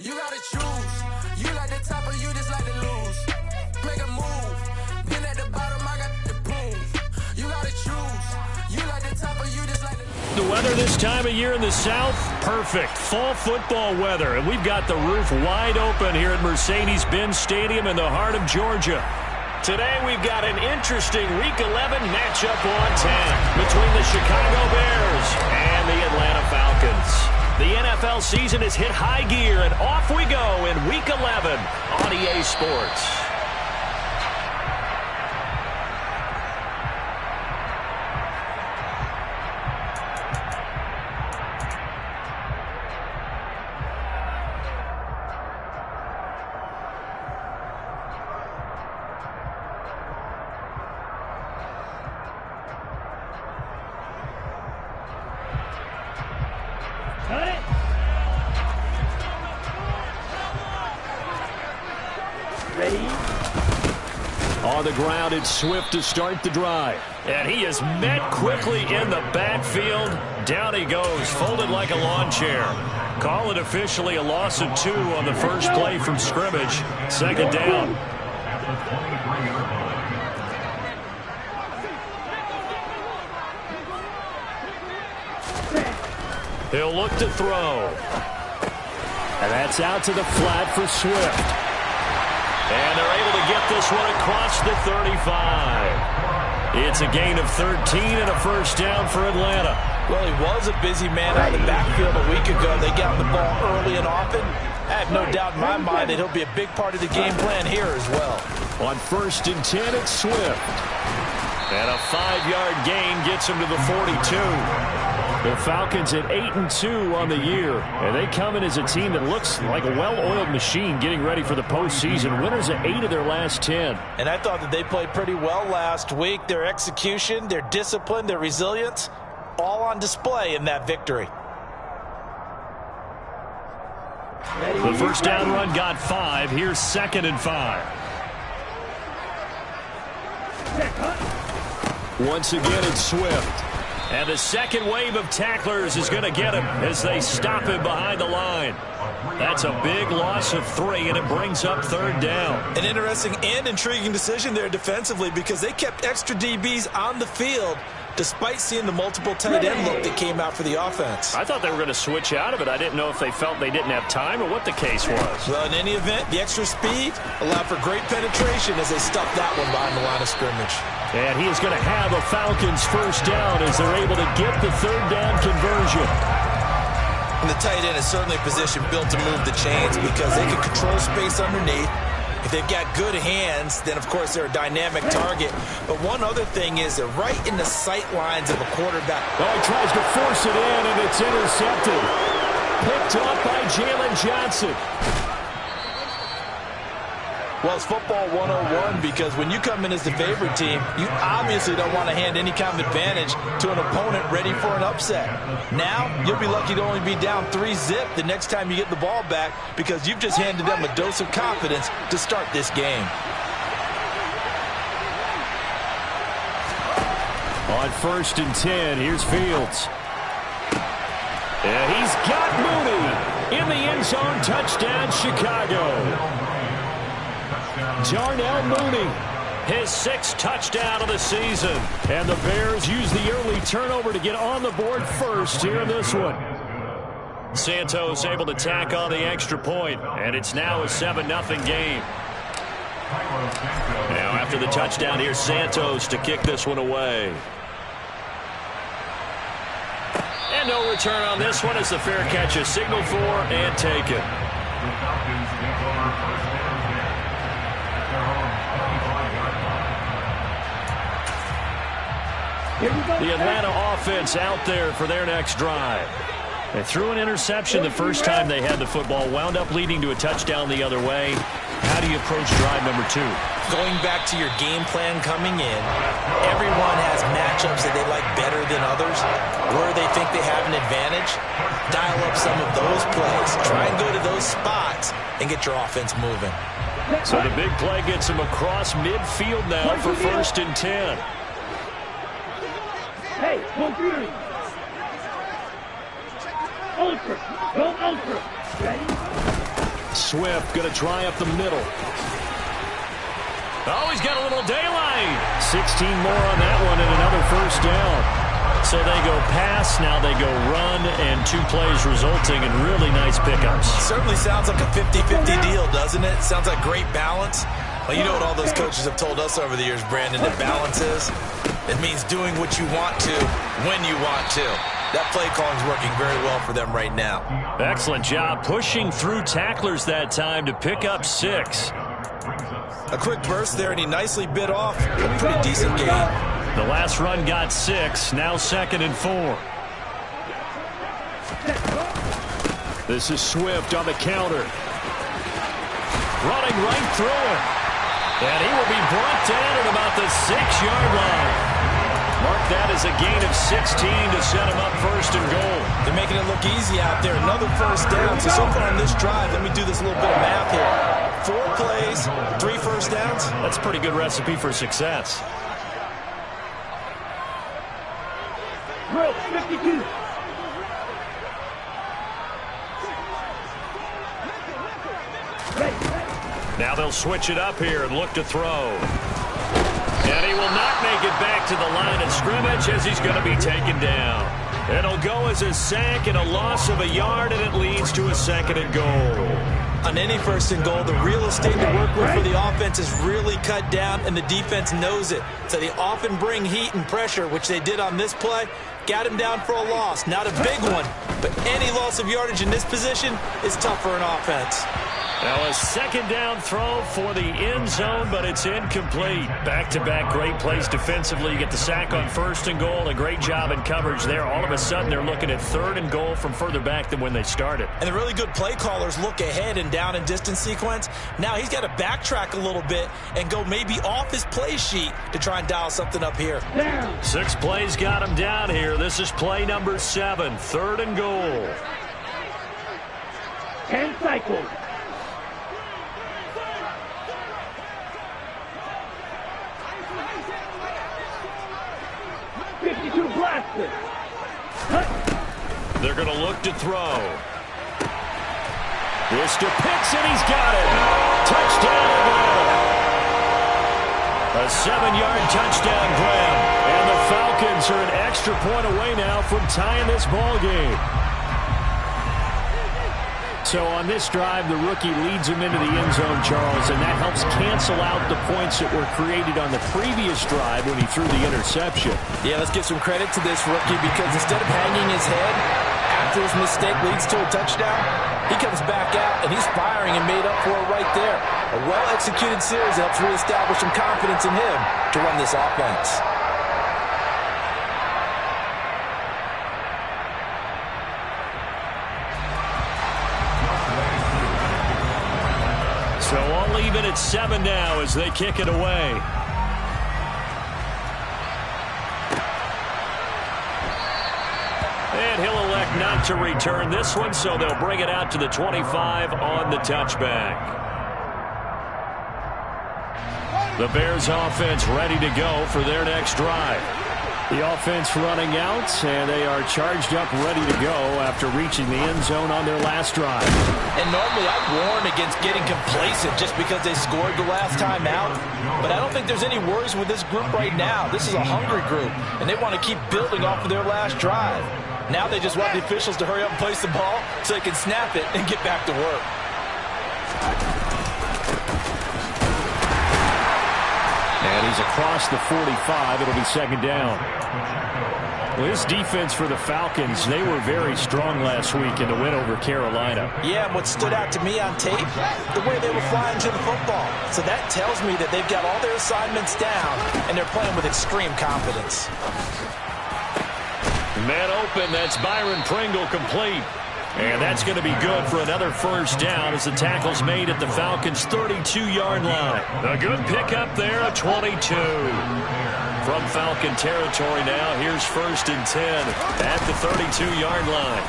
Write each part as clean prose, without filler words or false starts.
You gotta choose. You like the top or you just like to lose. Make a move. Been at the bottom, I got the prove. You gotta choose. You like the top or you just like to. The weather this time of year in the South, perfect. Fall football weather, and we've got the roof wide open here at Mercedes-Benz Stadium in the heart of Georgia. Today we've got an interesting Week 11 matchup on 10 between the Chicago Bears and the Atlanta Falcons. The NFL season has hit high gear, and off we go in Week 11 on EA Sports. On the ground, it's Swift to start the drive. And he is met quickly in the backfield. Down he goes, folded like a lawn chair. Call it officially a loss of 2 on the first play from scrimmage. Second down. He'll look to throw. And that's out to the flat for Swift. And they're able to get this one across the 35. It's a gain of 13 and a first down for Atlanta. Well, he was a busy man out of the backfield a week ago. They got the ball early and often. I have no doubt in my mind that he'll be a big part of the game plan here as well. On 1st and 10, it's Swift. And a 5-yard gain gets him to the 42. The Falcons at 8-2 on the year, and they come in as a team that looks like a well-oiled machine getting ready for the postseason. Winners of 8 of their last 10. And I thought that they played pretty well last week. Their execution, their discipline, their resilience, all on display in that victory. The first down run got 5. Here's 2nd and 5. Once again, it's Swift. And the second wave of tacklers is going to get him as they stop him behind the line. That's a big loss of 3, and it brings up 3rd down. An interesting and intriguing decision there defensively because they kept extra DBs on the field despite seeing the multiple tight end look that came out for the offense. I thought they were going to switch out of it. I didn't know if they felt they didn't have time or what the case was. Well, in any event, the extra speed allowed for great penetration as they stuffed that one behind the line of scrimmage. And he is going to have a Falcons first down as they're able to get the 3rd down conversion. And the tight end is certainly a position built to move the chains because they can control space underneath. If they've got good hands, then, of course, they're a dynamic target. But one other thing is they're right in the sight lines of a quarterback. Oh, he tries to force it in, and it's intercepted. Picked off by Jalen Johnson. Well, it's football 101 because when you come in as the favorite team, you obviously don't want to hand any kind of advantage to an opponent ready for an upset. Now, you'll be lucky to only be down 3-zip the next time you get the ball back because you've just handed them a dose of confidence to start this game. On 1st and 10, here's Fields. And he's got Mooney in the end zone. Touchdown, Chicago. Darnell Mooney, his 6th touchdown of the season. And the Bears use the early turnover to get on the board first here in this one. Santos able to tack on the extra point, and it's now a 7-0 game. Now after the touchdown, here's Santos to kick this one away. And no return on this one as the fair catch is signaled for and taken. The Atlanta offense out there for their next drive. They threw an interception the first time they had the football, wound up leading to a touchdown the other way. How do you approach drive number 2? Going back to your game plan coming in, everyone has matchups that they like better than others. Where they think they have an advantage, dial up some of those plays. Try and go to those spots and get your offense moving. So the big play gets him across midfield now for 1st and 10. Hey, go green. Ultra. Go ultra. Ready? Swift going to try up the middle. Oh, he's got a little daylight. 16 more on that one and another first down. So they go pass, now they go run, and 2 plays resulting in really nice pickups. Certainly sounds like a 50-50 deal, doesn't it? Sounds like great balance. Well, you know what all those coaches have told us over the years, Brandon, that balance is? It means doing what you want to when you want to. That play calling is working very well for them right now. Excellent job pushing through tacklers that time to pick up 6. A quick burst there, and he nicely bit off a pretty decent gain. The last run got 6, now 2nd and 4. This is Swift on the counter. Running right through it. And he will be brought down at about the 6-yard line. Mark that as a gain of 16 to set him up 1st and goal. They're making it look easy out there. Another first down. So far on this drive, let me do this little bit of math here. 4 plays, 3 first downs. That's a pretty good recipe for success. Drill 52. Now they'll switch it up here and look to throw. And he will not make it back to the line of scrimmage as he's going to be taken down. It'll go as a sack and a loss of a yard, and it leads to a 2nd and goal. On any 1st and goal, the real estate to work with for the offense is really cut down, and the defense knows it. So they often bring heat and pressure, which they did on this play. Got him down for a loss. Not a big one, but any loss of yardage in this position is tough for an offense. Now a 2nd down throw for the end zone, but it's incomplete. Back-to-back great plays defensively. You get the sack on 1st and goal. A great job in coverage there. All of a sudden, they're looking at 3rd and goal from further back than when they started. And the really good play callers look ahead and down and distance sequence. Now he's got to backtrack a little bit and go maybe off his play sheet to try and dial something up here. 6 plays got him down here. This is play number 7, 3rd and goal. 10 cycles. 52 blasted. They're going to look to throw. This to Pitts, and he's got it. Touchdown, Atlanta. A 7-yard touchdown grab. And the Falcons are an extra point away now from tying this ball game. So on this drive, the rookie leads him into the end zone, Charles, and that helps cancel out the points that were created on the previous drive when he threw the interception. Yeah, let's give some credit to this rookie because instead of hanging his head after his mistake leads to a touchdown, he comes back out and he's firing and made up for it right there. A well-executed series helps reestablish some confidence in him to run this offense. So all even at 7 now as they kick it away. And he'll elect not to return this one, so they'll bring it out to the 25 on the touchback. The Bears offense ready to go for their next drive. The offense running out, and they are charged up, ready to go after reaching the end zone on their last drive. And normally I'd warn against getting complacent just because they scored the last time out. But I don't think there's any worries with this group right now. This is a hungry group, and they want to keep building off of their last drive. Now they just want the officials to hurry up and place the ball so they can snap it and get back to work. And he's across the 45. It'll be 2nd down. Well, this defense for the Falcons, they were very strong last week in the win over Carolina. Yeah, and what stood out to me on tape, the way they were flying to the football. So that tells me that they've got all their assignments down, and they're playing with extreme confidence. Man open, that's Byron Pringle complete. And that's going to be good for another first down as the tackle's made at the Falcons' 32-yard line. A good pickup there, a 22. From Falcon territory now, here's 1st and 10 at the 32-yard line.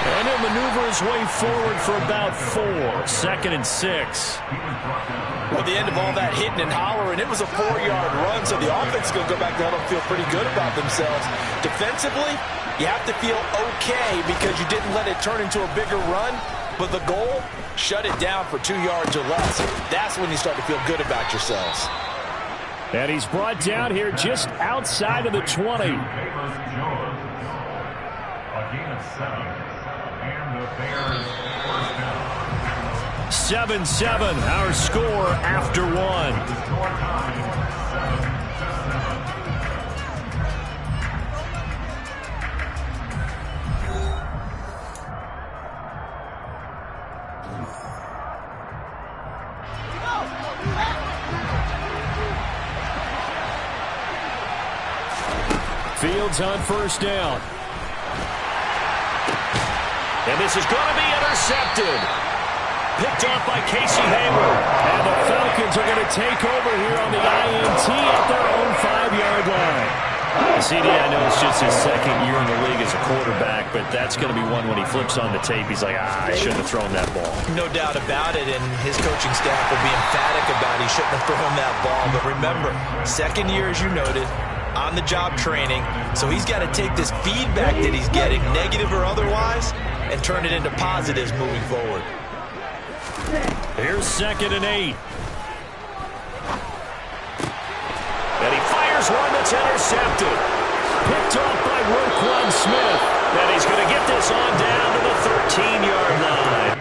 And he'll maneuver his way forward for about 4, 2nd and 6. Well, at the end of all that hitting and hollering, it was a 4-yard run, so the offense is going to go back to huddle and feel pretty good about themselves. Defensively, you have to feel okay because you didn't let it turn into a bigger run. But the goal, shut it down for 2 yards or less. That's when you start to feel good about yourselves. And he's brought down here just outside of the 20. A gain of 7. And the Bears first down. 7-7, our score after one. Score time, 7-7. Fields on first down. And this is going to be intercepted. Picked off by Casey Hayward. And the Falcons are going to take over here on the INT at their own 5-yard line. CD, I know it's just his second year in the league as a quarterback, but that's going to be one when he flips on the tape. He's like, I shouldn't have thrown that ball. No doubt about it, and his coaching staff will be emphatic about he shouldn't have thrown that ball. But remember, second year, as you noted, on-the-job training, so he's got to take this feedback that he's getting, negative or otherwise, and turn it into positives moving forward. Here's 2nd and 8. And he fires one that's intercepted. Picked off by Roquan Smith. And he's going to get this on down to the 13-yard line.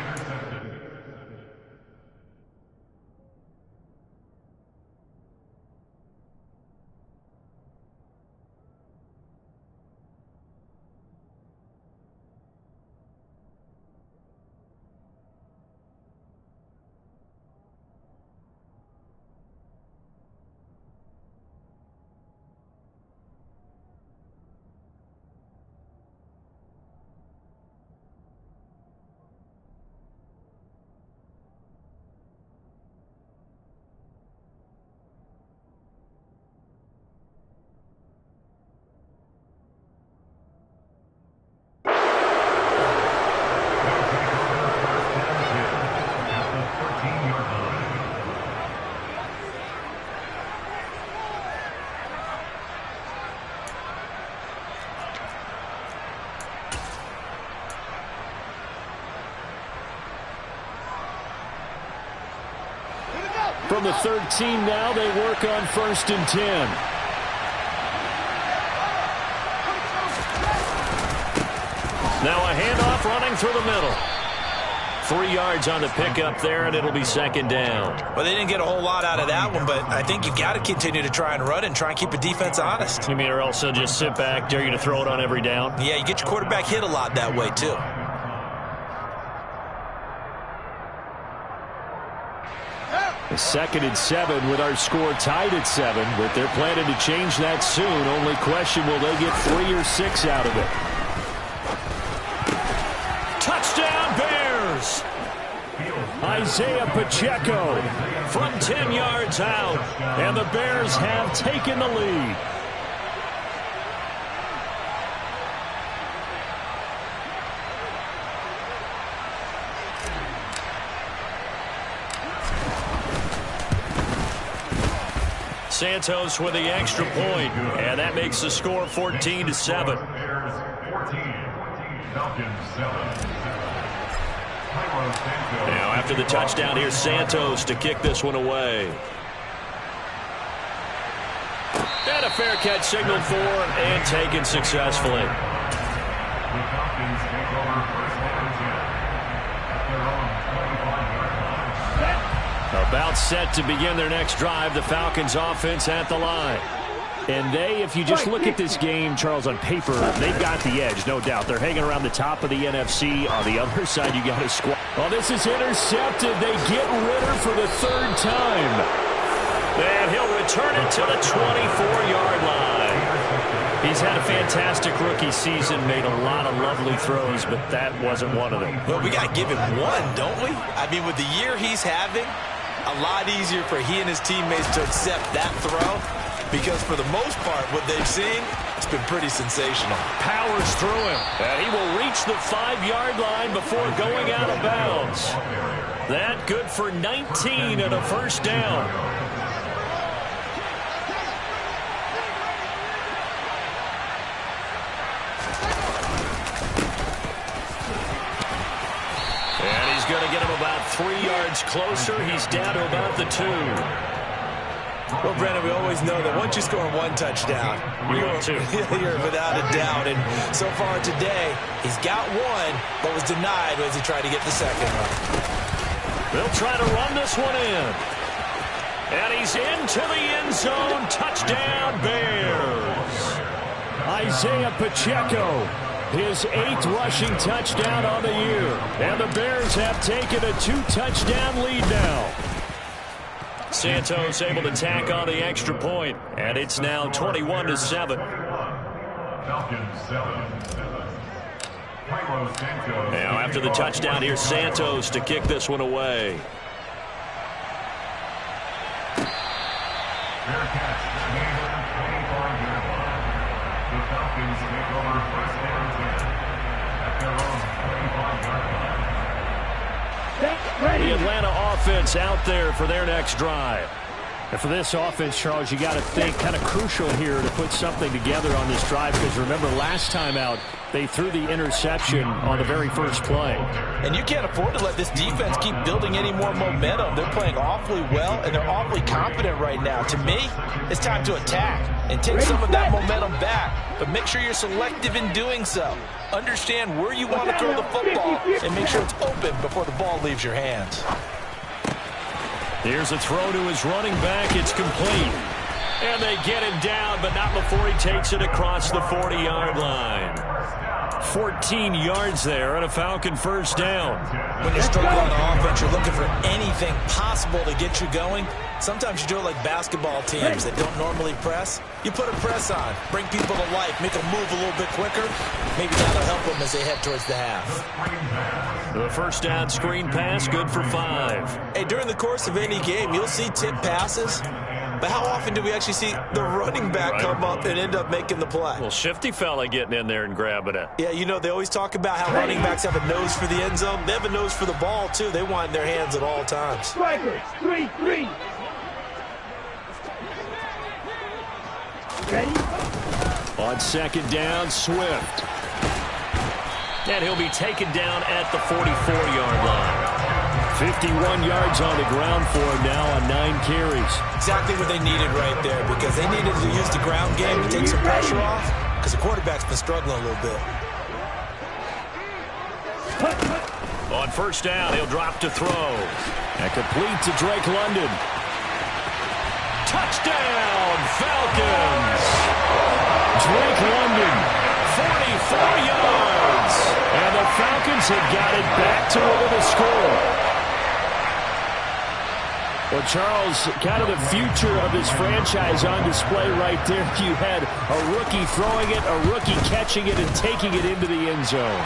From the 13 now, they work on 1st and 10. Now a handoff running through the middle. 3 yards on the pickup there, and it'll be 2nd down. Well, they didn't get a whole lot out of that one, but I think you've got to continue to try and run and try and keep the defense honest. You mean, or else they'll just sit back, dare you to throw it on every down? Yeah, you get your quarterback hit a lot that way, too. A 2nd and 7 with our score tied at 7, but they're planning to change that soon. Only question, will they get 3 or 6 out of it? Touchdown Bears! Isaiah Pacheco from 10 yards out, and the Bears have taken the lead. Santos with the extra point, and that makes the score 14-7. Now after the touchdown, here's Santos to kick this one away. And a fair catch signaled for and taken successfully. About set to begin their next drive, the Falcons offense at the line. And they, if you just look at this game, Charles, on paper, they've got the edge, no doubt. They're hanging around the top of the NFC. On the other side, you got a squad. Well, this is intercepted. They get Ritter for the 3rd time. And he'll return it to the 24-yard line. He's had a fantastic rookie season, made a lot of lovely throws, but that wasn't one of them. Well, we got to give him one, don't we? I mean, with the year he's having, a lot easier for he and his teammates to accept that throw, because for the most part, what they've seen, it's been pretty sensational. Powers through him, and he will reach the 5-yard line before going out of bounds. That good for 19 and a 1st down. And 3 yards closer. He's down to about the 2. Well, Brandon, we always know that once you score 1 touchdown, you're without a doubt. And so far today, he's got 1, but was denied as he tried to get the second one. They'll try to run this one in. And he's into the end zone. Touchdown, Bears. Isaiah Pacheco, his 8th rushing touchdown on the year. And the Bears have taken a 2-touchdown lead now. Santos able to tack on the extra point, and it's now 21-7. Falcons 7. Now after the touchdown, here's Santos to kick this one away. Bearcats gain the 25-yard line. The Falcons take over first down 10 at their own 25-yard line. The Atlanta offense out there for their next drive. And for this offense, Charles, you got to think kind of crucial here to put something together on this drive, because remember last time out they threw the interception on the very first play. And you can't afford to let this defense keep building any more momentum. They're playing awfully well, and they're awfully confident right now. To me, it's time to attack and take some of that momentum back, but make sure you're selective in doing so. Understand where you want to throw the football and make sure it's open before the ball leaves your hands. Here's a throw to his running back. It's complete. And they get him down, but not before he takes it across the 40-yard line. 14 yards there and a Falcon first down. When you're struggling on offense, you're looking for anything possible to get you going. Sometimes you do it like basketball teams that don't normally press. You put a press on, bring people to life, make them move a little bit quicker. Maybe that'll help them as they head towards the half. The first down screen pass, good for 5. Hey, during the course of any game, you'll see tip passes. But how often do we actually see the running back come up and end up making the play? Well, shifty fella getting in there and grabbing it. Yeah, you know, they always talk about how running backs have a nose for the end zone. They have a nose for the ball, too. They want it in their hands at all times. Strikers, 3-3. Ready? On second down, Swift. And he'll be taken down at the 44-yard line. 51 yards on the ground for him now on 9 carries. Exactly what they needed right there, because they needed to use the ground game to take some pressure off, because the quarterback's been struggling a little bit. On first down, he'll drop to throw. And complete to Drake London. Touchdown, Falcons! Drake London, 44 yards. And the Falcons have got it back to within the score. Well, Charles, kind of the future of this franchise on display right there. You had a rookie throwing it, a rookie catching it, and taking it into the end zone.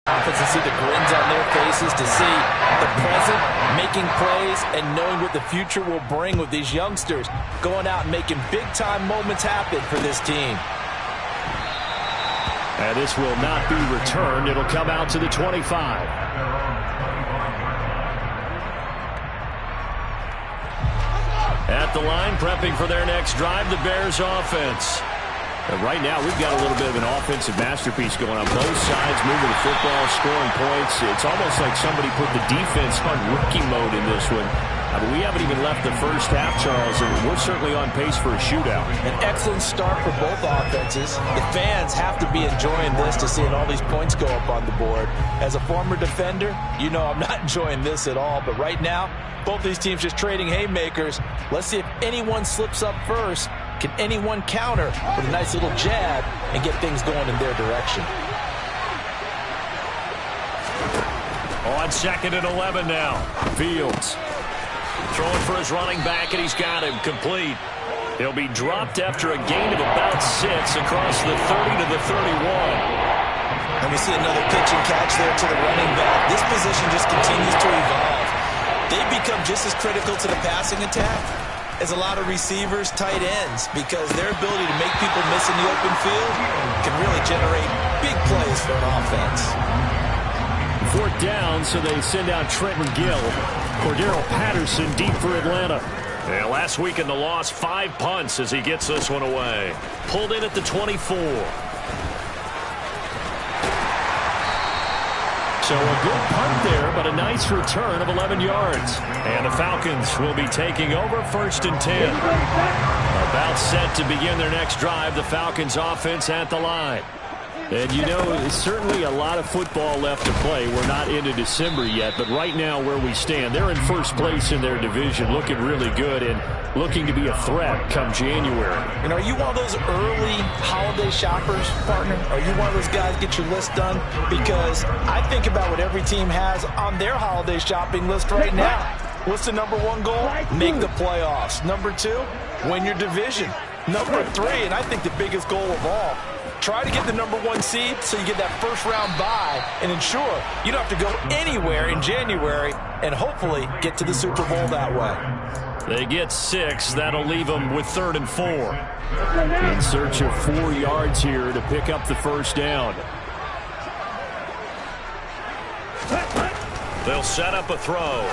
Offense to see the grins on their faces, to see the present making plays and knowing what the future will bring with these youngsters going out and making big-time moments happen for this team. And this will not be returned. It'll come out to the 25. At the line, prepping for their next drive, the Bears offense. And right now, we've got a little bit of an offensive masterpiece going on both sides, moving the football, scoring points. It's almost like somebody put the defense on rookie mode in this one. I mean, we haven't even left the first half, Charles, and we're certainly on pace for a shootout. An excellent start for both offenses. The fans have to be enjoying this to seeing all these points go up on the board. As a former defender, you know I'm not enjoying this at all, but right now, both these teams just trading haymakers. Let's see if anyone slips up first. Can anyone counter with a nice little jab and get things going in their direction? On second and 11 now. Fields throwing for his running back, and he's got him complete. He'll be dropped after a gain of about 6 across the 30 to the 31. And we see another pitch and catch there to the running back. This position just continues to evolve. They become just as critical to the passing attack as a lot of receivers, tight ends, because their ability to make people miss in the open field can really generate big plays for an offense. 4th down, so they send out Trent McGill. Cordero Patterson deep for Atlanta. Yeah, last week in the loss, 5 punts as he gets this one away. Pulled in at the 24. So a good punt there, but a nice return of 11 yards. And the Falcons will be taking over 1st and 10. About set to begin their next drive, the Falcons offense at the line. And, you know, there's certainly a lot of football left to play. We're not into December yet, but right now where we stand, they're in first place in their division, looking really good and looking to be a threat come January. And are you one of those early holiday shoppers, partner? Are you one of those guys get your list done? Because I think about what every team has on their holiday shopping list right now. What's the number one goal? Make the playoffs. Number 2, win your division. Number 3, and I think the biggest goal of all, try to get the number 1 seed so you get that first-round bye and ensure you don't have to go anywhere in January and hopefully get to the Super Bowl that way. They get 6. That'll leave them with 3rd and 4. In search of 4 yards here to pick up the first down. They'll set up a throw.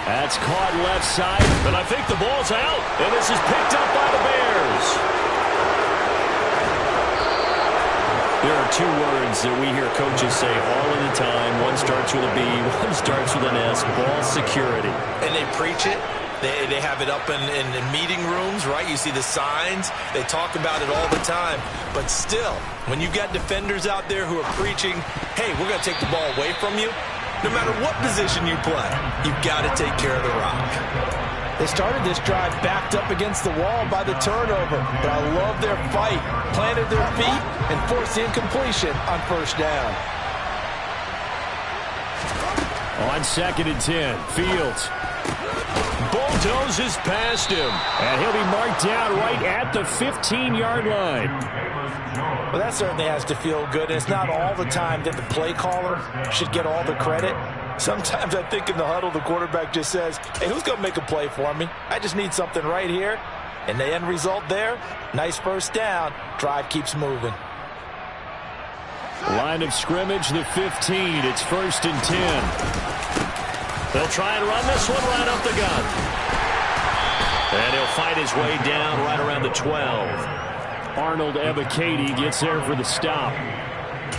That's caught left side, but I think the ball's out, and this is picked up by the Bears. There are 2 words that we hear coaches say all of the time. One starts with a B, one starts with an S, ball security. And they preach it. They have it up in meeting rooms, right? You see the signs. They talk about it all the time. But still, when you've got defenders out there who are preaching, hey, we're going to take the ball away from you, no matter what position you play, you've got to take care of the rock. They started this drive backed up against the wall by the turnover, but I love their fight. Planted their feet and forced the incompletion on first down. On 2nd and 10, Fields bulldozes past him, and he'll be marked down right at the 15-yard line. Well, that certainly has to feel good. It's not all the time that the play caller should get all the credit. Sometimes I think in the huddle, the quarterback just says, hey, who's going to make a play for me? I just need something right here. And the end result there, nice first down. Drive keeps moving. Line of scrimmage, the 15. It's 1st and 10. They'll try and run this one right up the gut. And he'll fight his way down right around the 12. Arnold Ebiketie gets there for the stop.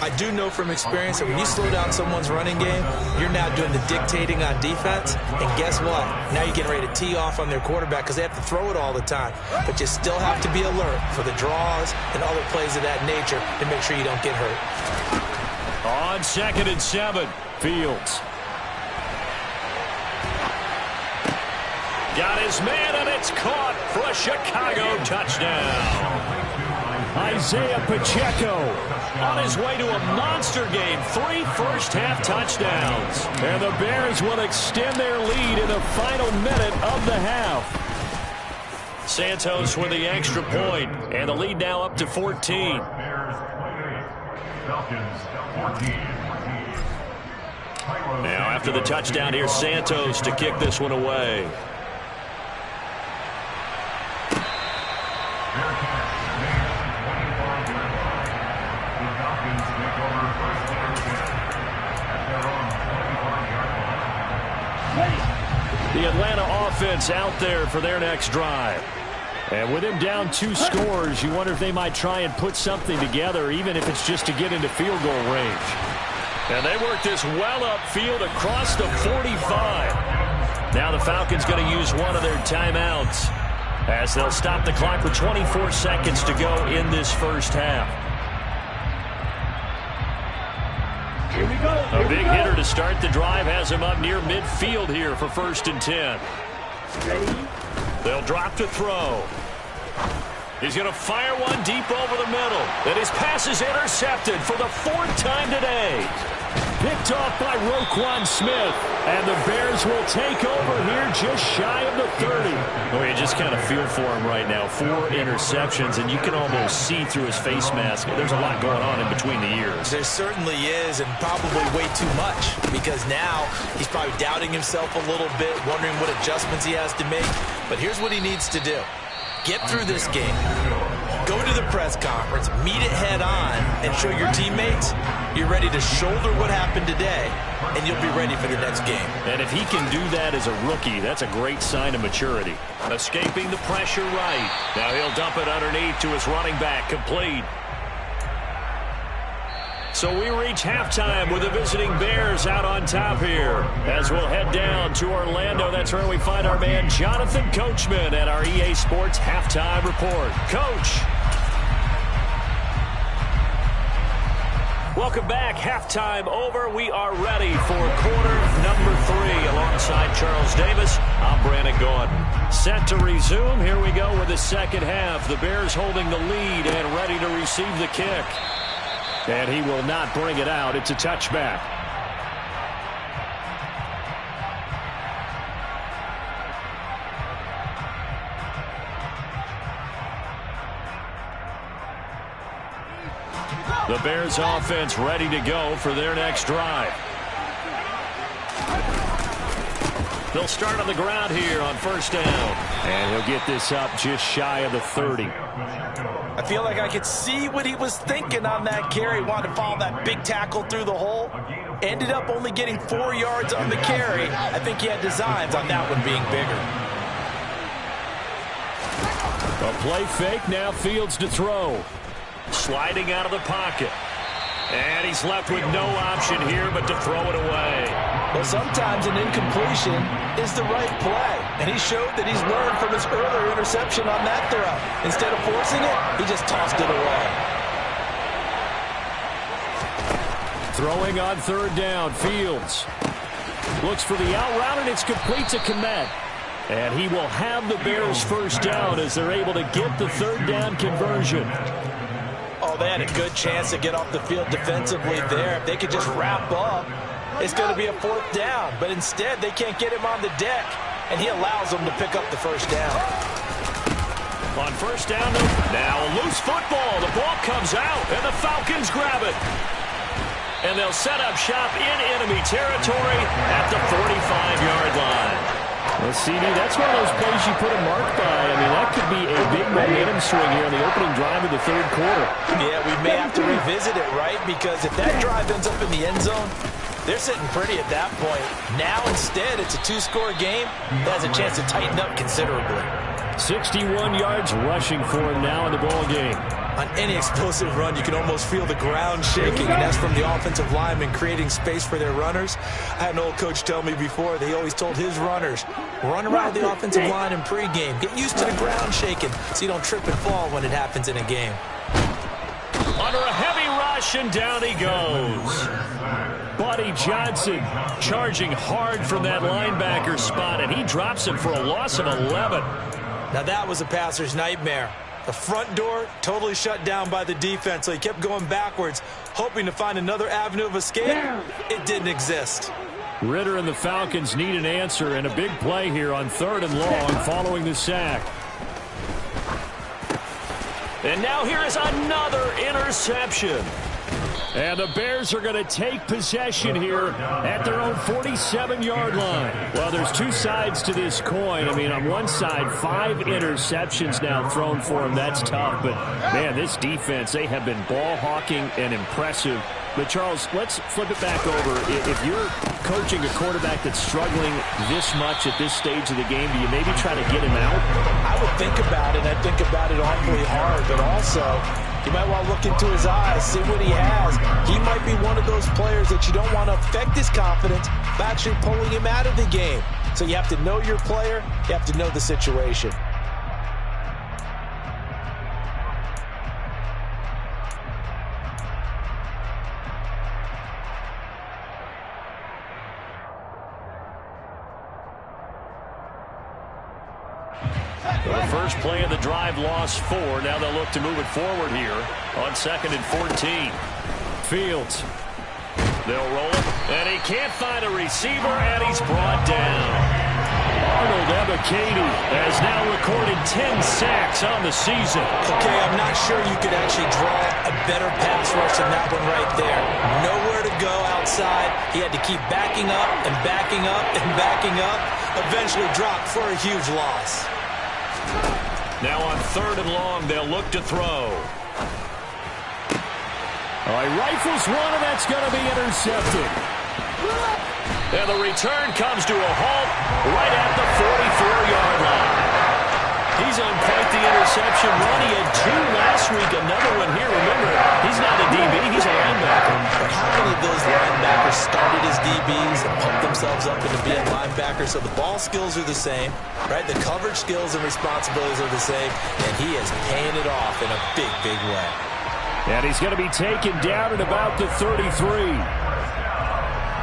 I do know from experience that when you slow down someone's running game, you're now doing the dictating on defense. And guess what? Now you're getting ready to tee off on their quarterback because they have to throw it all the time. But you still have to be alert for the draws and other plays of that nature to make sure you don't get hurt. On 2nd and 7, Fields. Got his man, and it's caught for a Chicago touchdown. Isaiah Pacheco on his way to a monster game. 3 first-half touchdowns. And the Bears will extend their lead in the final minute of the half. Santos with the extra point, and the lead now up to 14. Now after the touchdown, here's Santos to kick this one away. The Atlanta offense out there for their next drive. And with him down 2 scores, you wonder if they might try and put something together, even if it's just to get into field goal range. And they work this well upfield across the 45. Now the Falcons going to use one of their timeouts as they'll stop the clock with 24 seconds to go in this first half. Here we go. A big hitter to start the drive has him up near midfield here for 1st and 10. Ready? They'll drop to throw. He's going to fire one deep over the middle. And his pass is intercepted for the 4th time today. Picked off by Roquan Smith. And the Bears will take over here just shy of the 30. Oh, you just kind of feel for him right now. 4 interceptions, and you can almost see through his face mask. There's a lot going on in between the ears. There certainly is, and probably way too much, because now he's probably doubting himself a little bit, wondering what adjustments he has to make. But here's what he needs to do. Get through this game. Go to the press conference, meet it head on, and show your teammates you're ready to shoulder what happened today, and you'll be ready for the next game. And if he can do that as a rookie, that's a great sign of maturity. Escaping the pressure right. Now he'll dump it underneath to his running back, complete. So we reach halftime with the visiting Bears out on top here. As we'll head down to Orlando, that's where we find our man Jonathan Coachman at our EA Sports Halftime Report. Coach. Welcome back. Halftime over. We are ready for quarter number 3. Alongside Charles Davis, I'm Brandon Gaudin. Set to resume. Here we go with the second half. The Bears holding the lead and ready to receive the kick. And he will not bring it out. It's a touchback. The Bears offense ready to go for their next drive. They'll start on the ground here on first down. And he'll get this up just shy of the 30. I feel like I could see what he was thinking on that carry. Wanted to follow that big tackle through the hole. Ended up only getting 4 yards on the carry. I think he had designs on that one being bigger. A play fake, now Fields to throw. Sliding out of the pocket. And he's left with no option here but to throw it away. Well, sometimes an incompletion is the right play. And he showed that he's learned from his earlier interception on that throw. Instead of forcing it, he just tossed it away. Throwing on third down, Fields. Looks for the out route, and it's complete to Kmet. And he will have the Bears first down as they're able to get the third down conversion. Oh, they had a good chance to get off the field defensively there. If they could just wrap up, it's going to be a fourth down. But instead, they can't get him on the deck, and he allows them to pick up the first down. On first down, now a loose football. The ball comes out, and the Falcons grab it. And they'll set up shop in enemy territory at the 45-yard line. Well, CD, that's one of those plays you put a mark by. I mean, that could be a big momentum swing here on the opening drive of the third quarter. Yeah, we may have to revisit it, right? Because if that drive ends up in the end zone, they're sitting pretty at that point. Now, instead, it's a 2-score game that has a chance to tighten up considerably. 61 yards rushing for him now in the ball game. On any explosive run, you can almost feel the ground shaking, and that's from the offensive linemen creating space for their runners. I had an old coach tell me before that he always told his runners, run around the offensive line in pregame. Get used to the ground shaking so you don't trip and fall when it happens in a game. Under a heavy rush, and down he goes. Buddy Johnson charging hard from that linebacker spot, and he drops him for a loss of 11. Now that was a passer's nightmare. The front door totally shut down by the defense, so he kept going backwards, hoping to find another avenue of escape. It didn't exist. Ritter and the Falcons need an answer, and a big play here on third and long following the sack. And now here is another interception. And the Bears are going to take possession here at their own 47-yard line. Well, there's two sides to this coin. I mean, on one side, 5 interceptions now thrown for them. That's tough. But, man, this defense, they have been ball hawking and impressive. But, Charles, let's flip it back over. If you're coaching a quarterback that's struggling this much at this stage of the game, do you maybe try to get him out? I would think about it. I'd think about it awfully hard. But also, you might want to look into his eyes, see what he has. He might be one of those players that you don't want to affect his confidence by actually pulling him out of the game. So you have to know your player. You have to know the situation. The first play of the drive lost 4. Now they'll look to move it forward here on 2nd and 14. Fields. They'll roll it, and he can't find a receiver, and he's brought down. Arnold Ebiketie has now recorded 10 sacks on the season. Okay, I'm not sure you could actually draw a better pass rush than that one right there. Nowhere to go outside. He had to keep backing up and backing up and backing up. Eventually dropped for a huge loss. Now on 3rd and long, they'll look to throw. He rifles one, and that's going to be intercepted. And the return comes to a halt right at the 44-yard line. He's on quite the interception run. He had 2 last week, another one here. Remember, he's not a DB, he's a linebacker. of those linebackers started as DBs and pumped themselves up into being linebackers, so the ball skills are the same, right? The coverage skills and responsibilities are the same, and he is paying it off in a big, big way. And he's going to be taken down at about the 33.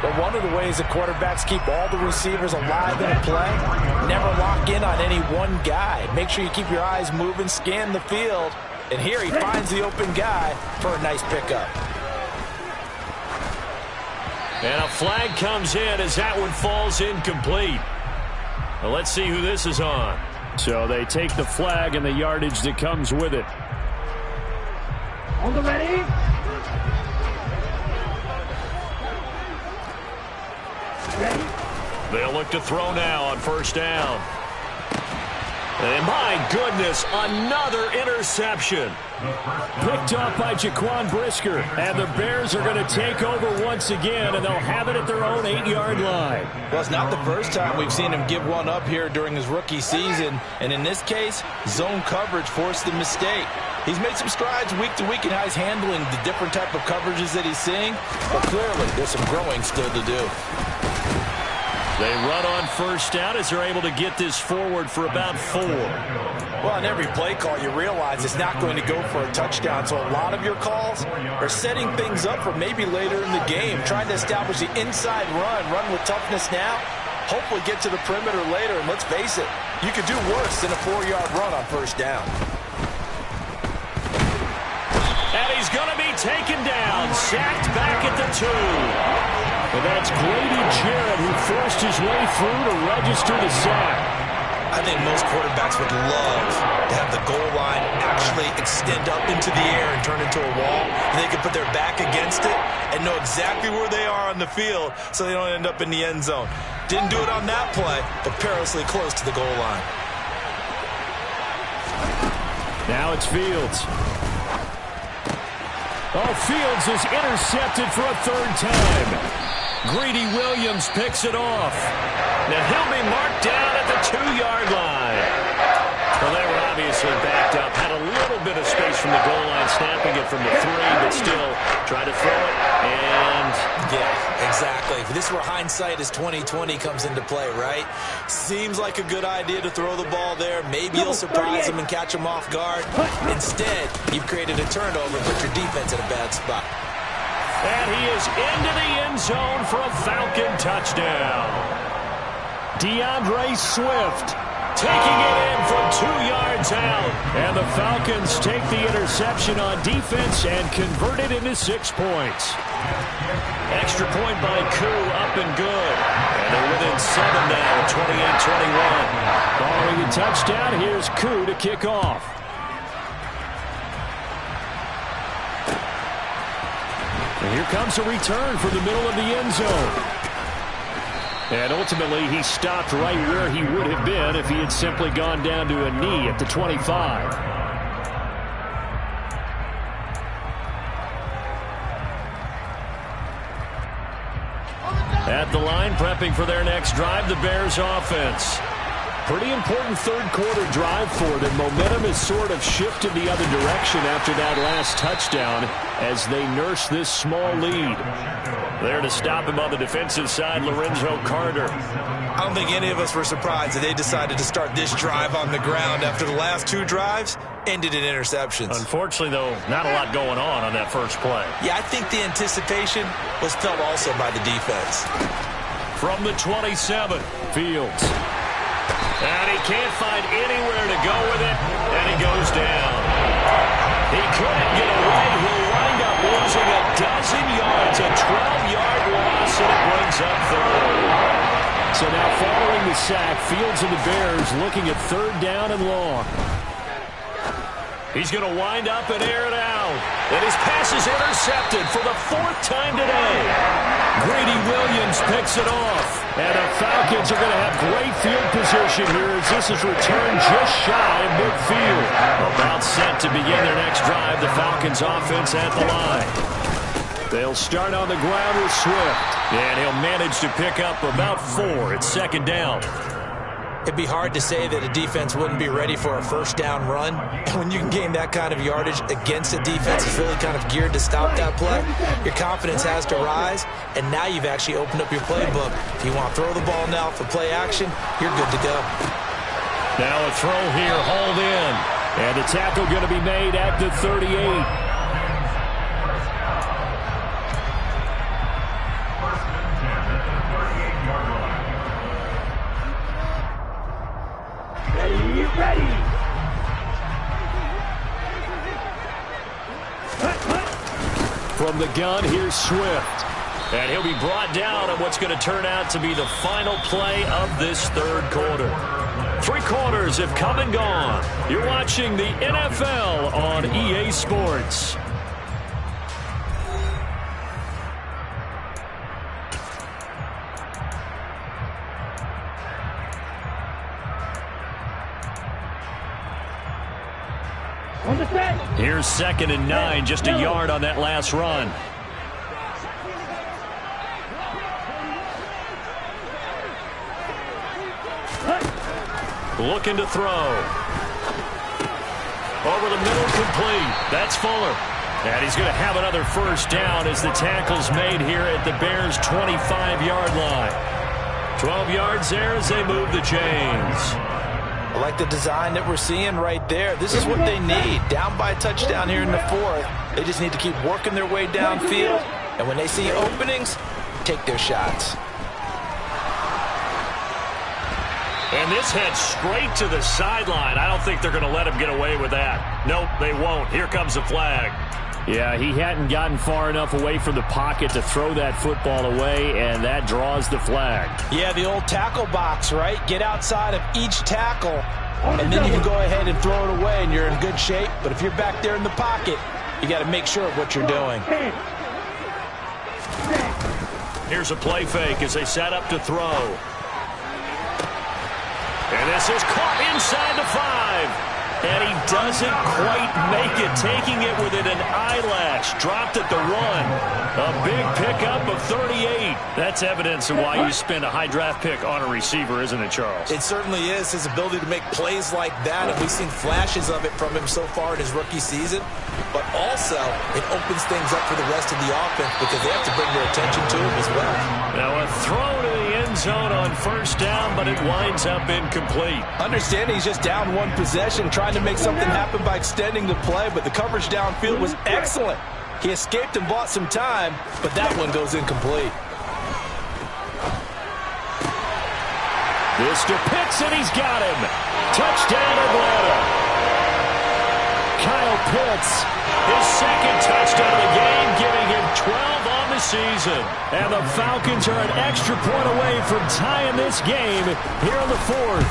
But one of the ways that quarterbacks keep all the receivers alive in a play, never lock in on any one guy. Make sure you keep your eyes moving, scan the field. And here he finds the open guy for a nice pickup. And a flag comes in as that one falls incomplete. Well, let's see who this is on. So they take the flag and the yardage that comes with it. On the ready. Ready. They'll look to throw now on first down. And my goodness, another interception. Picked off by Jaquan Brisker. And the Bears are going to take over once again, and they'll have it at their own 8-yard line. Well, it's not the first time we've seen him give one up here during his rookie season. And in this case, zone coverage forced the mistake. He's made some strides week to week in how he's handling the different type of coverages that he's seeing. But clearly, there's some growing still to do. They run on first down as they're able to get this forward for about 4. Well, on every play call, you realize it's not going to go for a touchdown. So a lot of your calls are setting things up for maybe later in the game, trying to establish the inside run with toughness now, hopefully get to the perimeter later. And let's face it, you could do worse than a 4-yard run on first down. And he's going to be taken down, sacked back at the 2. And that's Grady Jarrett who forced his way through to register the sack. I think most quarterbacks would love to have the goal line actually extend up into the air and turn into a wall, and they can put their back against it and know exactly where they are on the field so they don't end up in the end zone. Didn't do it on that play, but perilously close to the goal line. Now it's Fields. Oh, Fields is intercepted for a 3rd time. Greedy Williams picks it off. Now he'll be marked down at the 2-yard line. Well, they were obviously backed up, had a little bit of space from the goal line, snapping it from the 3, but still trying to throw it. And yeah, exactly. This is where hindsight is 20/20 comes into play, right? Seems like a good idea to throw the ball there. Maybe you'll surprise him and catch him off guard. Instead, you've created a turnover, but your defense in a bad spot. And he is into the end zone for a Falcon touchdown. DeAndre Swift taking it in from 2 yards out. And the Falcons take the interception on defense and convert it into 6 points. Extra point by Koo, up and good. And they're within 7 now, 28-21. Following the touchdown, here's Koo to kick off. And here comes a return from the middle of the end zone. And ultimately, he stopped right where he would have been if he had simply gone down to a knee at the 25. At the line, prepping for their next drive, the Bears offense. Pretty important 3rd quarter drive for them. Momentum has sort of shifted the other direction after that last touchdown as they nurse this small lead. There to stop him on the defensive side, Lorenzo Carter. I don't think any of us were surprised that they decided to start this drive on the ground after the last 2 drives ended in interceptions. Unfortunately, though, not a lot going on that first play. Yeah, I think the anticipation was felt also by the defense. From the 27, Fields. And he can't find anywhere to go with it, and he goes down. He couldn't get away. He'll wind up losing a dozen yards, a 12-yard loss, and it brings up 3rd. So now following the sack, Fields and the Bears looking at 3rd down and long. He's going to wind up and air it out. And his pass is intercepted for the 4th time today. Grady Williams picks it off. And the Falcons are going to have great field position here as this is returned just shy of midfield. About set to begin their next drive, the Falcons offense at the line. They'll start on the ground with Swift. And he'll manage to pick up about 4 at 2nd down. it'd be hard to say that a defense wouldn't be ready for a first down run. And when you can gain that kind of yardage against a defense that's really kind of geared to stop that play, your confidence has to rise, and now you've actually opened up your playbook. If you want to throw the ball now for play action, you're good to go. Now a throw here, hauled in. And the tackle going to be made at the 38. Ready. From the gun, here's Swift. And he'll be brought down on what's going to turn out to be the final play of this third quarter. 3 quarters have come and gone. You're watching the NFL on EA Sports. Here's 2nd and 9, just a yard on that last run. Looking to throw. Over the middle, complete. That's Fuller. And he's going to have another first down as the tackle's made here at the Bears' 25-yard line. 12 yards there as they move the chains. I like the design that we're seeing right there. This is what they need. Down by a touchdown here in the 4th. They just need to keep working their way downfield. And when they see openings, take their shots. And this heads straight to the sideline. I don't think they're going to let him get away with that. Nope, they won't. Here comes the flag. Yeah, he hadn't gotten far enough away from the pocket to throw that football away, and that draws the flag. Yeah, the old tackle box, right? Get outside of each tackle, and then you can go ahead and throw it away, and you're in good shape. But if you're back there in the pocket, you got to make sure of what you're doing. Here's a play fake as they set up to throw. And this is caught inside the 5. And he doesn't quite make it, taking it within an eyelash. Dropped at the 1. A big pickup of 38. That's evidence of why you spend a high draft pick on a receiver, isn't it, Charles? It certainly is. His ability to make plays like that, and we've seen flashes of it from him so far in his rookie season. But also, it opens things up for the rest of the offense because they have to bring their attention to him as well. Now a throw to the end zone on first down, but it winds up incomplete. Understanding he's just down 1 possession, trying to make something happen by extending the play, but the coverage downfield was excellent. He escaped and bought some time, but that one goes incomplete. This to Pitts, and he's got him. Touchdown, Atlanta. Kyle Pitts, his 2nd touchdown of the game, giving him 12 on the season. And the Falcons are an extra point away from tying this game here in the 4th.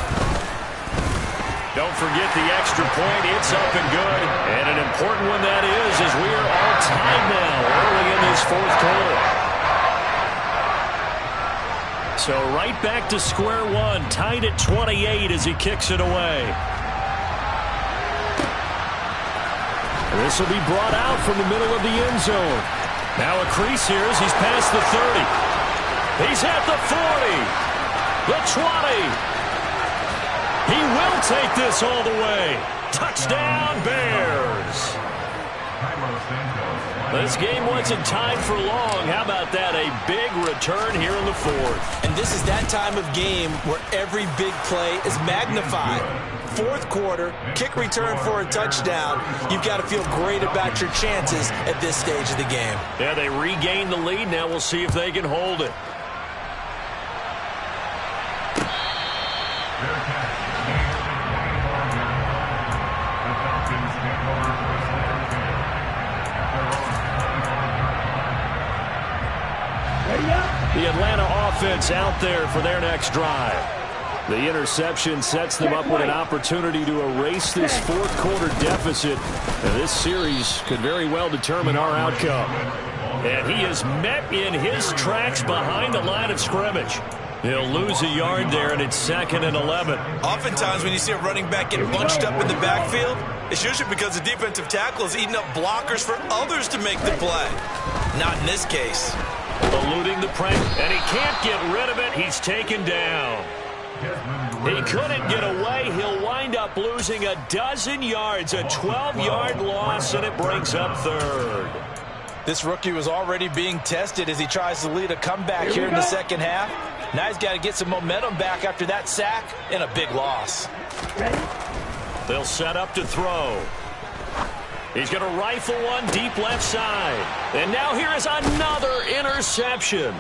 Don't forget the extra point. It's up and good. And an important one that is, as we are all tied now early in this 4th quarter. So right back to square one, tied at 28 as he kicks it away. And this will be brought out from the middle of the end zone. Now a crease here as he's past the 30. He's at the 40. The 20. He will take this all the way. Touchdown, Bears. This game wasn't tied for long. How about that? A big return here in the 4th. And this is that time of game where every big play is magnified. 4th quarter, kick return for a touchdown. You've got to feel great about your chances at this stage of the game. Yeah, they regained the lead. Now we'll see if they can hold it. The Atlanta offense out there for their next drive. The interception sets them up with an opportunity to erase this 4th quarter deficit. And this series could very well determine our outcome. And he is met in his tracks behind the line of scrimmage. He'll lose a yard there, and it's 2nd and 11. Oftentimes when you see a running back get bunched up in the backfield, it's usually because the defensive tackle is eating up blockers for others to make the play. Not in this case. Eluding the pressure, and he can't get rid of it. He's taken down. He couldn't get away. He'll wind up losing a dozen yards, a 12-yard loss, and it brings up third. This rookie was already being tested as he tries to lead a comeback here in the second half. Now he's got to get some momentum back after that sack and a big loss. They'll set up to throw. He's going to rifle one deep left side. And now here is another interception.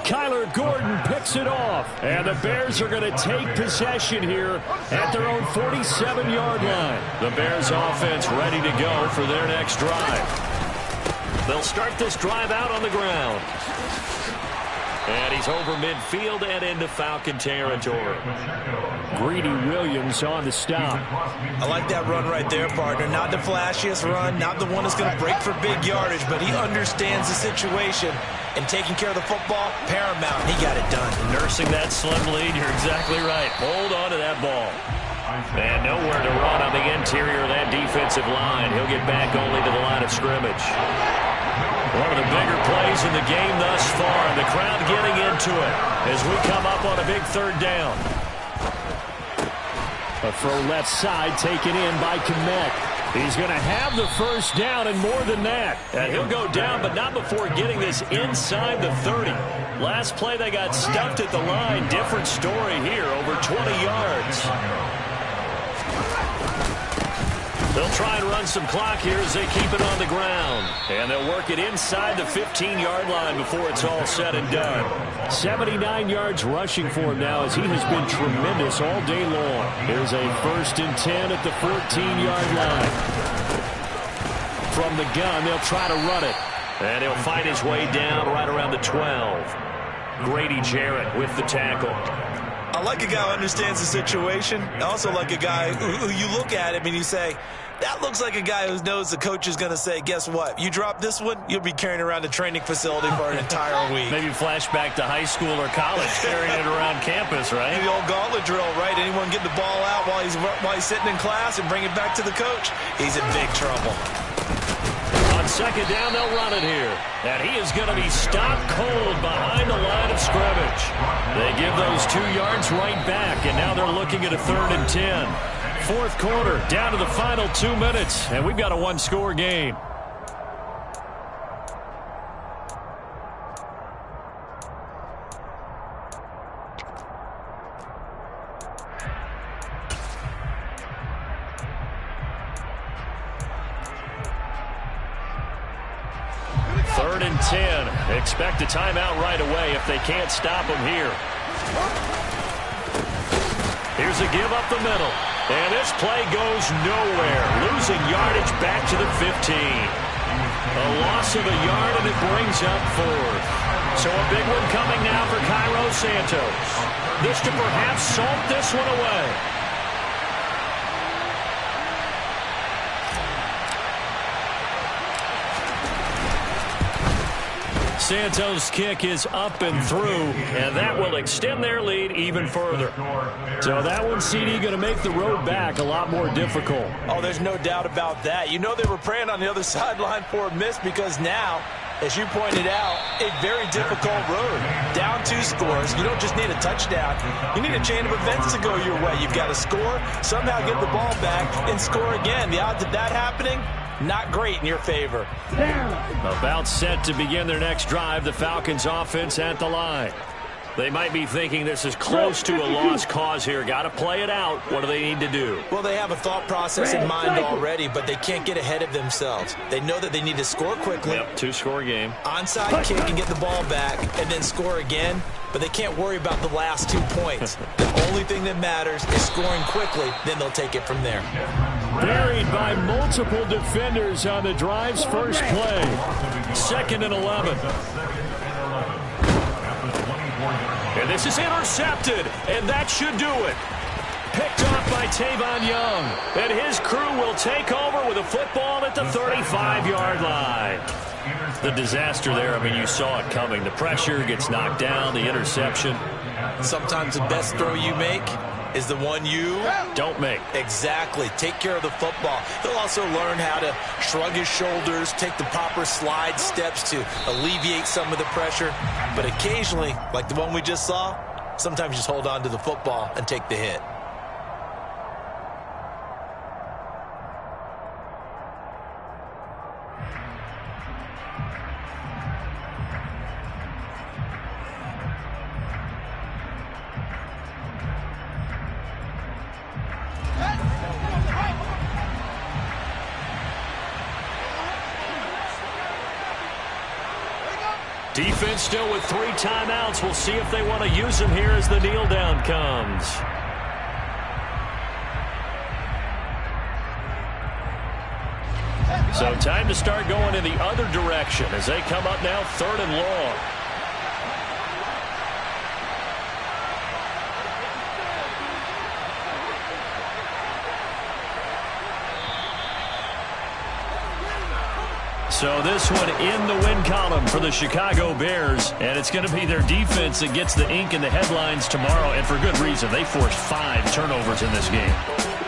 Kyler Gordon picks it off. And the Bears are going to take possession here at their own 47-yard line. The Bears offense ready to go for their next drive. They'll start this drive out on the ground. And he's over midfield and into Falcon territory. Greedy Williams on the stop. I like that run right there, partner. Not the flashiest run, not the one that's going to break for big yardage, but he understands the situation. And taking care of the football, paramount. He got it done. Nursing that slim lead, you're exactly right. Hold on to that ball. And nowhere to run on the interior of that defensive line. He'll get back only to the line of scrimmage. One of the bigger plays in the game thus far, and the crowd getting into it as we come up on a big third down. A throw left side taken in by Kmet. He's going to have the first down and more than that. And he'll go down, but not before getting this inside the 30. Last play they got stuffed at the line. Different story here, over 20 yards. They'll try and run some clock here as they keep it on the ground. And they'll work it inside the 15-yard line before it's all said and done. 79 yards rushing for him now as he has been tremendous all day long. Here's a 1st and 10 at the 14-yard line. From the gun, they'll try to run it. And he'll fight his way down right around the 12. Grady Jarrett with the tackle. I like a guy who understands the situation. I also like a guy who you look at him and you say, that looks like a guy who knows the coach is going to say, guess what? You drop this one, you'll be carrying around the training facility for an entire week. Maybe flashback to high school or college, carrying it around campus, right? The old gauntlet drill, right? Anyone get the ball out while he's sitting in class and bring it back to the coach? He's in big trouble. On second down, they'll run it here. And he is going to be stopped cold behind the line of scrimmage. They give those 2 yards right back, and now they're looking at a 3rd and 10. Fourth quarter, down to the final 2 minutes, and we've got a one-score game. Third and 10. Expect a timeout right away if they can't stop them here. Here's a give up the middle. And this play goes nowhere. Losing yardage back to the 15. A loss of a yard, and it brings up 4th. So a big one coming now for Cairo Santos. This to perhaps salt this one away. Santos' kick is up and through, and that will extend their lead even further. So that one, CD, going to make the road back a lot more difficult. Oh, there's no doubt about that. You know they were praying on the other sideline for a miss because now, as you pointed out, a very difficult road. Down 2 scores. You don't just need a touchdown. You need a chain of events to go your way. You've got to score, somehow get the ball back, and score again. The odds of that happening, not great in your favor. About set to begin their next drive, the Falcons offense at the line. They might be thinking this is close to a lost cause here. Got to play it out. What do they need to do? Well, they have a thought process in mind already, but they can't get ahead of themselves. They know that they need to score quickly. Yep, 2-score game. Onside kick and get the ball back and then score again, but they can't worry about the last 2 points. The only thing that matters is scoring quickly, then they'll take it from there. Buried by multiple defenders on the drive's first play. 2nd and 11. And this is intercepted, and that should do it. Picked off by Tavon Young, and his crew will take over with a football at the 35-yard line. The disaster there, I mean, you saw it coming. The pressure gets knocked down, the interception. Sometimes the best throw you make is the one you don't make. Exactly. Take care of the football. He'll also learn how to shrug his shoulders, take the proper slide steps to alleviate some of the pressure. But occasionally, like the one we just saw, Sometimes you just hold on to the football and take the hit. Defense still with 3 timeouts. We'll see if they want to use them here as the kneel down comes. So time to start going in the other direction as they come up now 3rd and long. So this one in the win column for the Chicago Bears, and it's going to be their defense that gets the ink in the headlines tomorrow, and for good reason. They forced 5 turnovers in this game.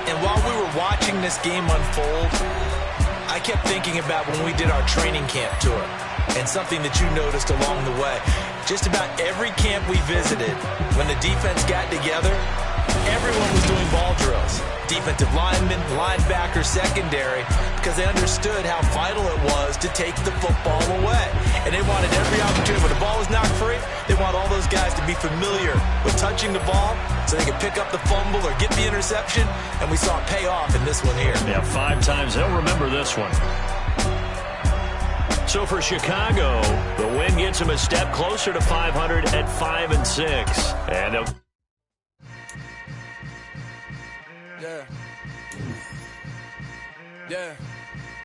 And while we were watching this game unfold, I kept thinking about when we did our training camp tour and something that you noticed along the way. Just about every camp we visited, when the defense got together, everyone was doing ball drills. Defensive linemen, linebackers, secondary, because they understood how vital it was to take the football away. And they wanted every opportunity. When the ball was knocked free, they want all those guys to be familiar with touching the ball so they could pick up the fumble or get the interception. And we saw it pay off in this one here. Yeah, 5 times. They'll remember this one. So for Chicago, the win gets them a step closer to 500 at 5-6. And they'll... Yeah.